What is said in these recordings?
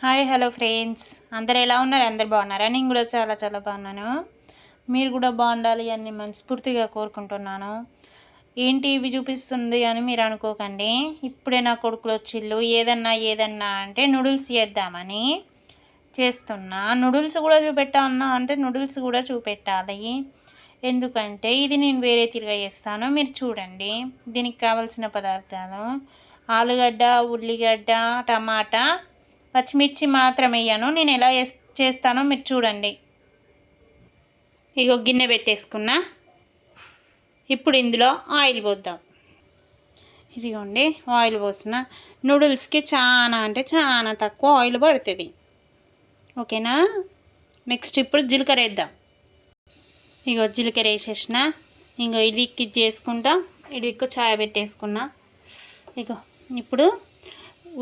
Hi hello friends, అందరు ఎలా ఉన్నారు? అందరు బాగున్నారా? నేను కూడా చాలా చాలా బాగున్నాను. మీరు కూడా బాగుండాలి అని మనస్ఫూర్తిగా కోరుకుంటున్నాను. ఏంటి ఇవి చూపిస్తుంది అని మీరు అనుకోకండి. ఇప్పుడే నా కొడుకులు వచ్చిళ్ళు ఏదన్నా అంటే నూడిల్స్ చేద్దామని చేస్తున్నా. నూడిల్స్ కూడా చూపెట్టా అంటే నూడిల్స్ కూడా చూపెట్టాలి. ఎందుకంటే ఇది నేను వేరే తిరిగా చేస్తాను, మీరు చూడండి. దీనికి కావాల్సిన పదార్థాలు: ఆలుగడ్డ, ఉల్లిగడ్డ, టమాటా, పచ్చిమిర్చి మాత్రం వేయను. నేను ఎలా చేస్తానో మీరు చూడండి. ఇగో గిన్నె పెట్టేసుకున్నా. ఇప్పుడు ఇందులో ఆయిల్ పోద్దాం. ఇదిగోండి ఆయిల్ పోసిన. నూడిల్స్కి చాలా అంటే చాలా తక్కువ ఆయిల్ పడుతుంది, ఓకేనా? నెక్స్ట్ ఇప్పుడు జీలకర్ర వేద్దాం. ఇగో జీలకర్ర వేసేసిన. ఇంకో ఇడిక్కి చేసుకుంటా, ఇడిక్కు చాయ్ పెట్టేసుకున్నా. ఇగో ఇప్పుడు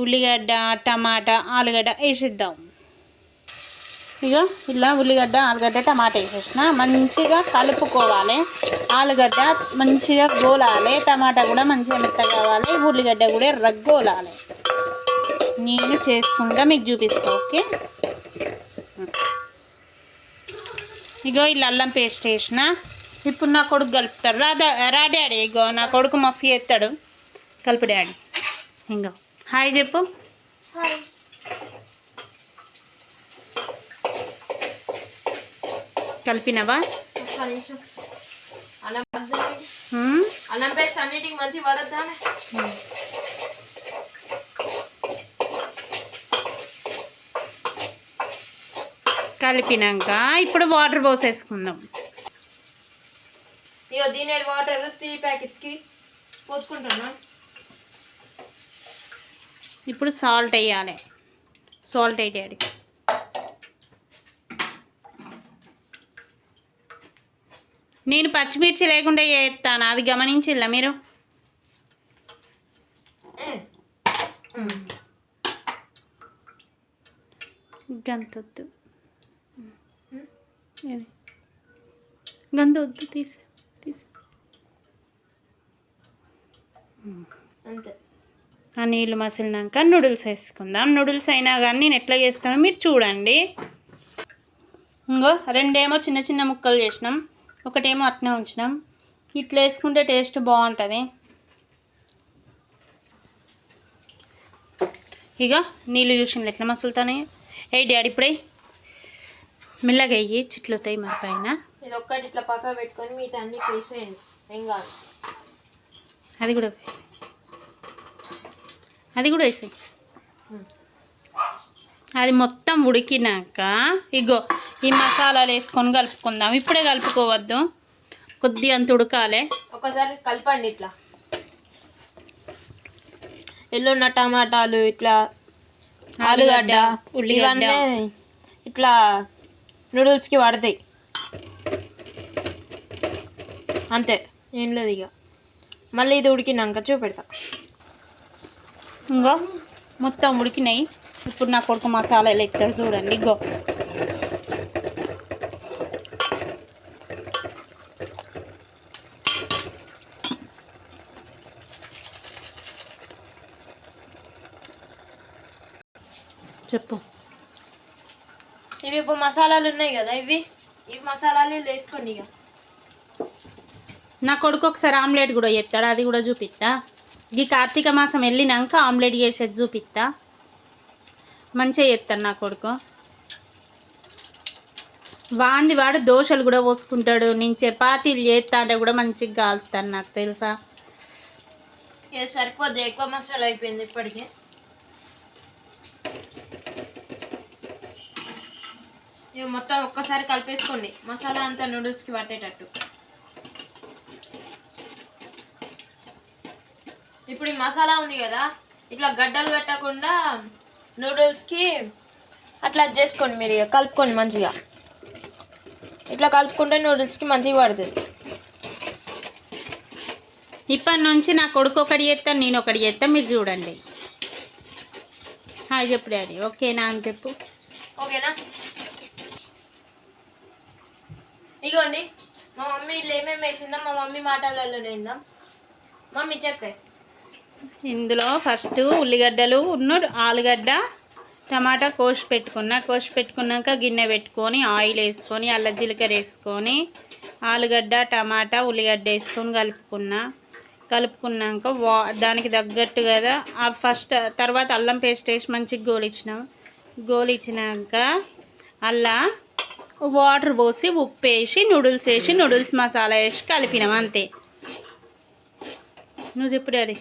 ఉల్లిగడ్డ, టమాటా, ఆలుగడ్డ వేసేద్దాం. ఇక ఇలా ఉల్లిగడ్డ, ఆలుగడ్డ, టమాటా వేసేసిన. మంచిగా కలుపుకోవాలి. ఆలుగడ్డ మంచిగా గోలాలి, టమాటా కూడా మంచిగా మెత్తగా కావాలి, ఉల్లిగడ్డ కూడా రగ్గోలాలి. నేను చేసుకుంటా మీకు చూపిస్తా, ఓకే? ఇగో ఇలా అల్లం పేస్ట్ వేసిన. ఇప్పుడు నా కొడుకు కలుపుతాడు. రా డాడీ. ఇగో నా కొడుకు మస్తు చేస్తాడు. కలుపు డాడీ. ఇంకో హాయ్ చెప్పు. కలిపినవా? అల్లం పేస్ట్ అన్నిటికి మంచి పడద్దా? కలిపినాక ఇప్పుడు వాటర్ పోసేసుకుందాం. ఇక దీని వాటర్ 3 ప్యాకెట్స్కి పోసుకుంటున్నా. ఇప్పుడు సాల్ట్ వేయాలి. సాల్ట్ వేయాలి. నేను పచ్చిమిర్చి లేకుండా చేస్తాను, అది గమనించిల్లా మీరు? గంతొద్దు, గంతొద్దు, తీసి అంతే. ఆ నీళ్ళు మసిలినాక నూడిల్స్ వేసుకుందాం. నూడిల్స్ అయినా కానీ నేను ఎట్లా చేస్తానో మీరు చూడండి. ఇంకో రెండేమో చిన్న చిన్న ముక్కలు చేసినాం, ఒకటేమో అట్నే ఉంచినాం. ఇట్లా వేసుకుంటే టేస్ట్ బాగుంటుంది. ఇక నీళ్ళు చూసిన ఎట్లా మసులుతానే. డాడీ ఇప్పుడే మెల్లగా అయ్యి చిట్లుతాయి మన పైన. ఇది ఒక్కటి ఇట్లా పక్క పెట్టుకొని మీతో అన్ని వేసేయండి, ఏం కాదు. అది కూడా వేసాయి. అది మొత్తం ఉడికినాక ఇగో ఈ మసాలాలు వేసుకొని కలుపుకుందాం. ఇప్పుడే కలుపుకోవద్దు, కొద్దిగా అంత ఉడకాలి. ఒకసారి కలపండి. ఇట్లా ఎల్లున్న టమాటాలు, ఇట్లా ఆలుగడ్డ, ఇవన్నీ ఇట్లా నూడిల్స్కి పడతాయి. అంతే, ఏం లేదు. ఇక మళ్ళీ ఇది ఉడికినాక చూపెడతా. ఇంకో మొత్తం ఉడికినాయి. ఇప్పుడు నా కొడుకు మసాలాలు ఎత్తాడు చూడండి. ఇగో చెప్పు. ఇవి ఇప్పుడు మసాలాలు ఉన్నాయి కదా, ఇవి మసాలాలు వేసుకోండి. ఇక నా కొడుకు ఒకసారి ఆమ్లెట్ కూడా చేస్తాడు, అది కూడా చూపిస్తా. ఈ కార్తీక మాసం వెళ్ళినాక ఆమ్లెట్ చేసేది చూపిస్తా. మంచిగా చేస్తాడు నా కొడుకు. వాడు దోశలు కూడా పోసుకుంటాడు. నేను చపాతీలు చేస్తా అంటే కూడా మంచిగా కాలుతాను, నాకు తెలుసా. సరిపోద్ది, ఎక్కువ మసాలా అయిపోయింది ఇప్పటికే. ఇవి మొత్తం ఒక్కసారి కలిపేసుకోండి, మసాలా అంతా నూడిల్స్కి పట్టేటట్టు. ఇప్పుడు ఈ మసాలా ఉంది కదా, ఇట్లా గడ్డలు పెట్టకుండా నూడిల్స్కి అట్లా చేసుకోండి. మీరు ఇక కలుపుకోండి మంచిగా. ఇట్లా కలుపుకుంటే నూడిల్స్కి మంచిగా పడుతుంది. ఇప్పటి నుంచి నా కొడుకు ఒకటి చేస్తాను, నేను ఒకటి చేస్తాను, మీరు చూడండి. హాయ్ చెప్పు డాడీ. ఓకేనా అని చెప్పు. ఓకేనా? ఇగోండి మా మమ్మీ ఇల్లు ఏమేమి వేసిందా మా మమ్మీ మాటలలో వేద్దాం. మమ్మీ చెప్పే. ఇందులో ఫస్ట్ ఉల్లిగడ్డలు, ఆలుగడ్డ, టమాటా కోసి పెట్టుకున్నాక గిన్నె పెట్టుకొని ఆయిల్ వేసుకొని అల్ల జీలకర్ర వేసుకొని ఆలుగడ్డ టమాటా ఉల్లిగడ్డ వేసుకొని కలుపుకున్నాక దానికి తగ్గట్టు కదా తర్వాత అల్లం పేస్ట్ వేసి మంచిగా గోలిచ్చినాక అలా వాటర్ పోసి ఉప్పు వేసి నూడిల్స్ మసాలా వేసి కలిపినాం అంతే. నువ్వు చెప్పు డాడీ.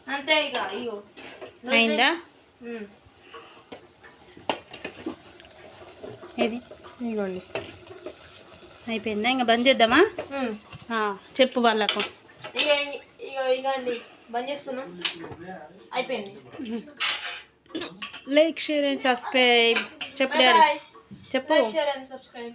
అంతే ఇక ఇగో అయిందా? ఏది ఇగోండి అయిపోయిందా? ఇంకా బంద్ చేద్దామా? చెప్పు వాళ్ళకు. ఇక ఇక అండి బంద్ చేస్తున్నాం. అయిపోయింది. Like share and subscribe. చెప్పు డాడీ. చెప్పు. Like share and subscribe.